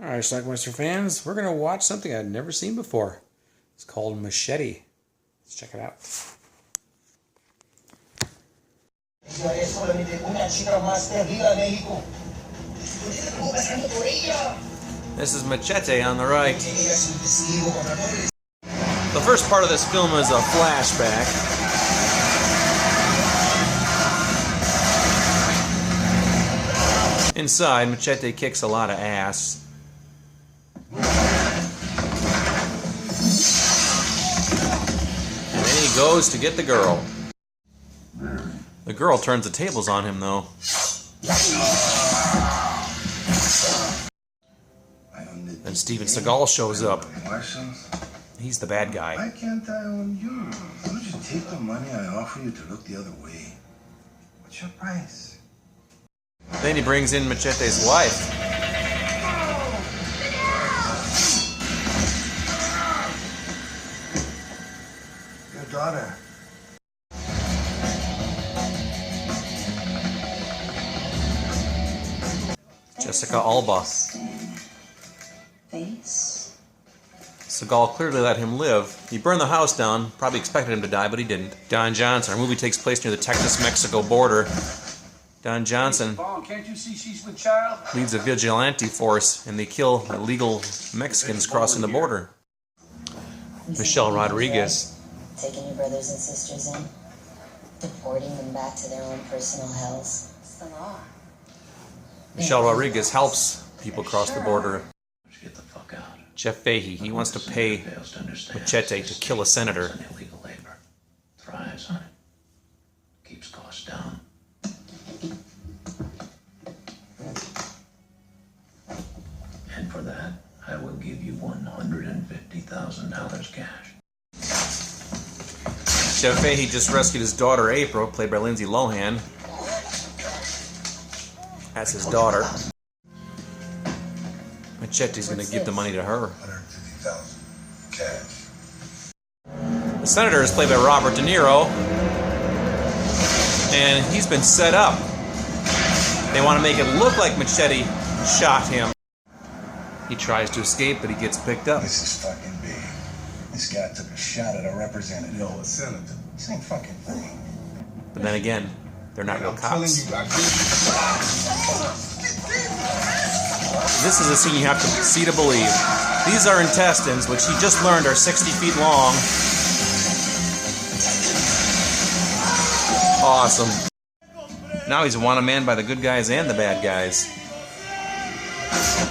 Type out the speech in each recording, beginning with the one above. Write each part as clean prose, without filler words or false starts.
Alright, Schlockmeister fans, we're going to watch something I've never seen before. It's called Machete. Let's check it out. This is Machete on the right. The first part of this film is a flashback. Inside, Machete kicks a lot of ass. And then he goes to get the girl. The girl turns the tables on him, though. Then Steven Seagal shows up. He's the bad guy. Why can't I own you? Why don't you take the money I offer you to look the other way? What's your price? Then he brings in Machete's wife. Your daughter. Jessica Alba. Seagal clearly let him live. He burned the house down, probably expected him to die, but he didn't. Don Johnson. Our movie takes place near the Texas-Mexico border. Don Johnson leads a vigilante force, and they kill illegal Mexicans crossing the border. Michelle Rodriguez. Taking your brothers and sisters in, deporting them back to their own personal hells. It's the law. Michelle Rodriguez helps people cross the border. Get the fuck out. Jeff Fahey, he wants to pay Machete to kill a senator. Illegal labor. Thrives on it. Keeps costs down. And for that, I will give you $150,000 cash. Jeff Fahey just rescued his daughter April, played by Lindsay Lohan. That's his daughter. Machete's going to give the money to her. $150,000 cash. The senator is played by Robert De Niro, and he's been set up. They want to make it look like Machete shot him. He tries to escape, but he gets picked up. This is fucking big. This guy took a shot at a representative. A senator. Same fucking thing. But then again, they're not real cops. This is a scene you have to see to believe. These are intestines, which he just learned are 60 feet long. Awesome. Now he's a wanted man by the good guys and the bad guys.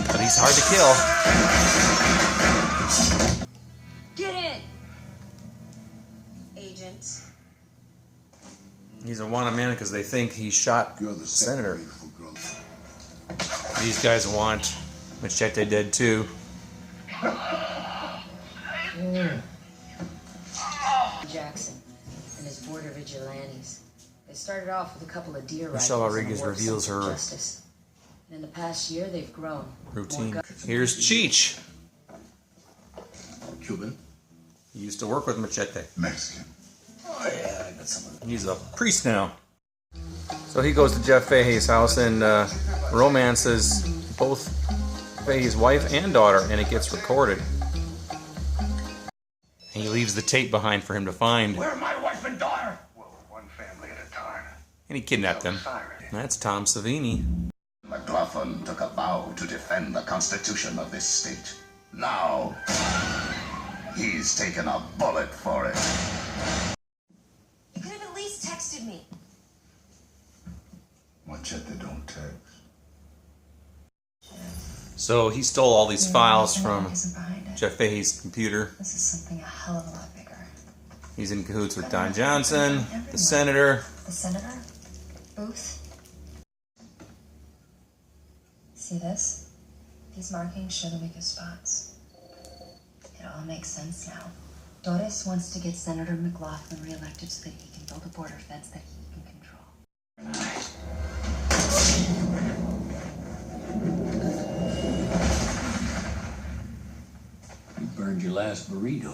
But he's hard to kill. Get in! Agent. He's a wanted man because they think he shot the senator. These guys want Machete dead too. Jackson and his border vigilantes. They started off with a couple of deer Michelle Rodriguez reveals her justice. And in the past year, they've grown. routine. Here's Cheech. Cuban. He used to work with Machete. Mexican. Oh yeah, I got some of He's a priest now. So he goes to Jeff Fahey's house and romances both Fahey's wife and daughter, and it gets recorded. And he leaves the tape behind for him to find. Where are my wife and daughter? Well, one family at a time. And he kidnapped them. That's Tom Savini. McLaughlin took a vow to defend the Constitution of this state. Now, he's taken a bullet for it. You could have at least texted me. Machete don't text. So he stole all these files from Jeff Fahey's computer. This is something a hell of a lot bigger. He's in cahoots with Don Johnson, the senator. The senator? Booth? See this? These markings show the weakest spots. It all makes sense now. Doris wants to get Senator McLaughlin reelected so that he can build a border fence that he can control. You burned your last burrito.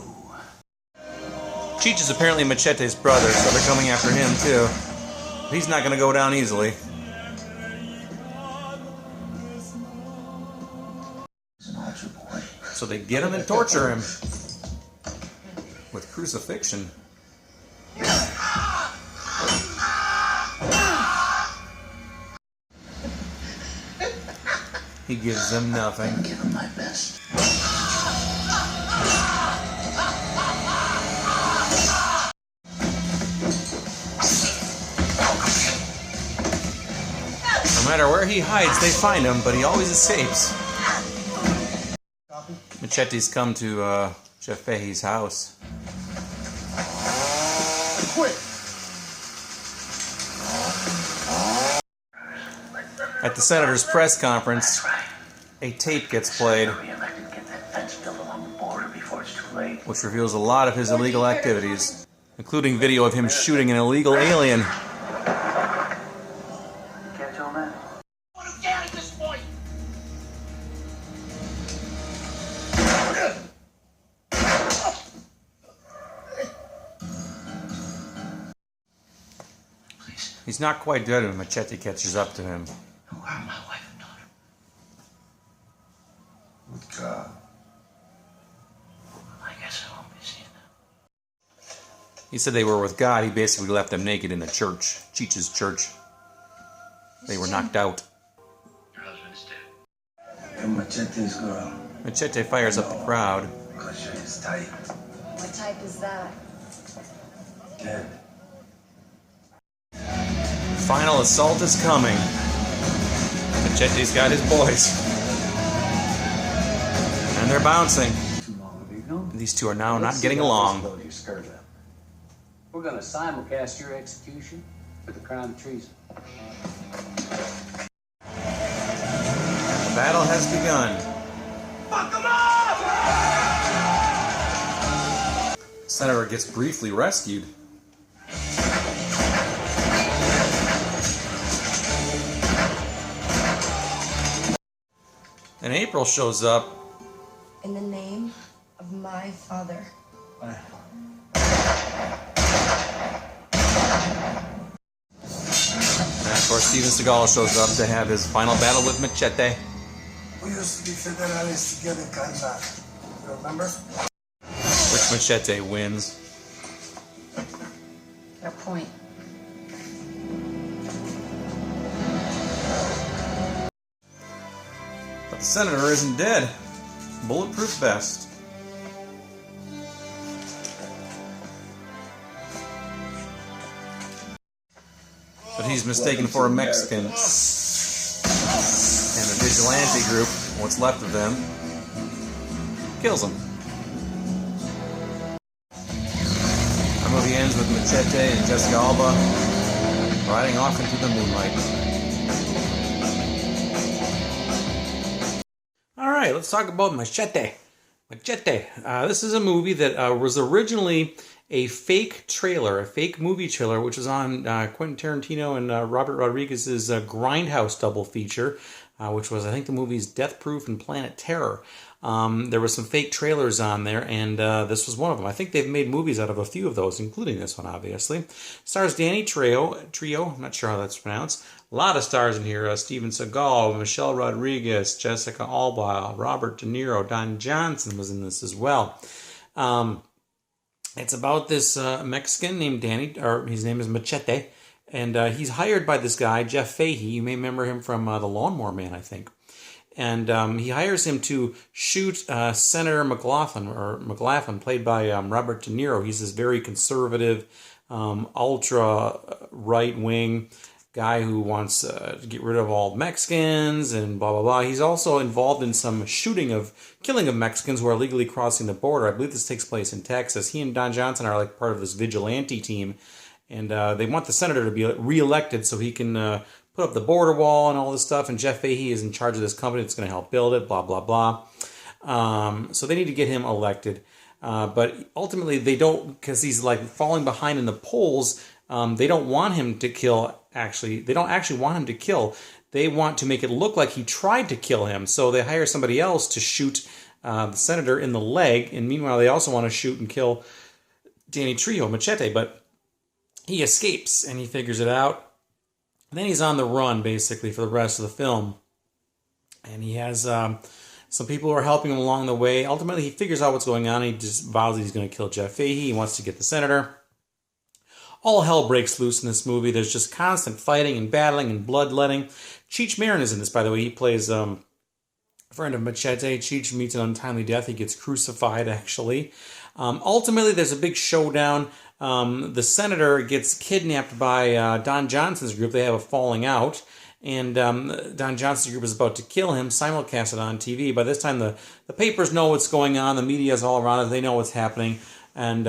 Cheech is apparently Machete's brother, so they're coming after him too. He's not going to go down easily. It's an So they get him and torture him with crucifixion. He gives them nothing. Give him my best. No matter where he hides, they find him, but he always escapes. Machete's come to Jeff Fahey's house. Quick! At the senator's press conference, a tape gets played, Re-elected, get that fence built along the border before it's too late. which reveals a lot of his illegal activities, including video of him shooting an illegal alien. Catch on that? Please. He's not quite dead when Machete catches up to him. Who are my wife and daughter? With God. I guess I won't be seeing them. He said they were with God. He basically left them naked in the church, Cheech's church. They were knocked out. Your husband's dead. And Machete's girl. Machete fires up the crowd. Because you're his type. What type is that? Dead. Final assault is coming. Machete's got his boys. And they're bouncing. Too long have you gone? These two are now not getting along. You skirt up. We're going to simulcast your execution for the crime of treason. The battle has begun. Fuck him up! Senator gets briefly rescued. And April shows up. In the name of my father. And of course, Steven Seagal shows up to have his final battle with Machete. We used to be federales together, Carla. You remember? Which Machete wins. Got a point. But the senator isn't dead. Bulletproof vest. But he's mistaken for a Mexican. And the vigilante group, what's left of them, kills him. The movie ends with Machete and Jessica Alba riding off into the moonlight. Alright, let's talk about Machete. Machete. This is a movie that was originally a fake trailer, a fake movie trailer, which was on Quentin Tarantino and Robert Rodriguez's Grindhouse double feature, which was, I think, the movies Death Proof and Planet Terror. There were some fake trailers on there, and this was one of them. I think they've made movies out of a few of those, including this one, obviously. Stars Danny Trejo, I'm not sure how that's pronounced. A lot of stars in here. Steven Seagal, Michelle Rodriguez, Jessica Alba, Robert De Niro, Don Johnson was in this as well. It's about this Mexican named Danny, or his name is Machete, and he's hired by this guy, Jeff Fahey. You may remember him from The Lawnmower Man, I think. And he hires him to shoot Senator McLaughlin, played by Robert De Niro. He's this very conservative, ultra right-wing guy who wants to get rid of all Mexicans and blah, blah, blah. He's also involved in some killing of Mexicans who are illegally crossing the border. I believe this takes place in Texas. He and Don Johnson are like part of this vigilante team, and they want the senator to be reelected so he can put up the border wall and all this stuff, and Jeff Fahey is in charge of this company that's going to help build it, blah, blah, blah. So they need to get him elected. But ultimately they don't, because he's like falling behind in the polls. They don't want him to kill, they don't actually want him to kill. They want to make it look like he tried to kill him. So they hire somebody else to shoot the senator in the leg. And meanwhile, they also want to shoot and kill Danny Trejo, Machete. But he escapes and he figures it out. And then he's on the run, basically, for the rest of the film. And he has Some people are helping him along the way. Ultimately, he figures out what's going on. He just vows that he's going to kill Jeff Fahey. He wants to get the senator. All hell breaks loose in this movie. There's just constant fighting and battling and bloodletting. Cheech Marin is in this, by the way. He plays a friend of Machete. Cheech meets an untimely death. He gets crucified, actually. Ultimately, there's a big showdown. The senator gets kidnapped by Don Johnson's group. They have a falling out. And Don Johnson's group is about to kill him, simulcast it on TV. By this time, the papers know what's going on. The media's all around it. They know what's happening. And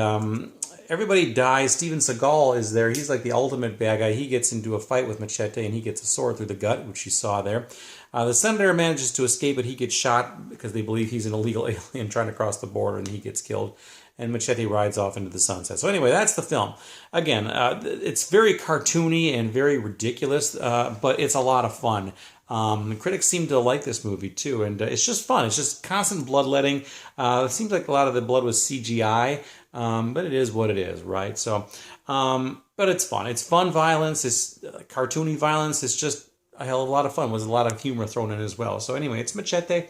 everybody dies. Steven Seagal is there. He's like the ultimate bad guy. He gets into a fight with Machete, and he gets a sword through the gut, which you saw there. The senator manages to escape, but he gets shot because they believe he's an illegal alien trying to cross the border, and he gets killed. And Machete rides off into the sunset. So anyway, that's the film. Again, it's very cartoony and very ridiculous, but it's a lot of fun. The critics seem to like this movie too, and it's just fun. It's just constant bloodletting. It seems like a lot of the blood was CGI, but it is what it is, right? So, but it's fun. It's fun violence. It's cartoony violence. It's just a hell of a lot of fun. There's a lot of humor thrown in as well. So anyway, it's Machete.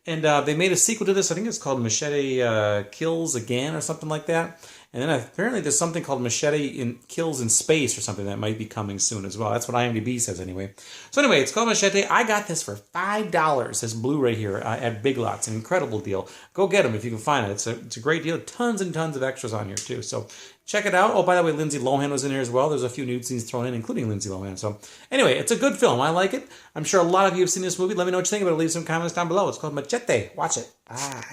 And they made a sequel to this. I think it's called Machete Kills Again or something like that. And then apparently there's something called Machete Kills in Space or something that might be coming soon as well. That's what IMDb says anyway. So anyway, it's called Machete. I got this for $5. This Blu-ray here at Big Lots. An incredible deal. Go get them if you can find it. It's a great deal. Tons and tons of extras on here too. So check it out. Oh, by the way, Lindsay Lohan was in here as well. There's a few nude scenes thrown in, including Lindsay Lohan. So anyway, it's a good film. I like it. I'm sure a lot of you have seen this movie. Let me know what you think about it. Leave some comments down below. It's called Machete. Watch it. Bye.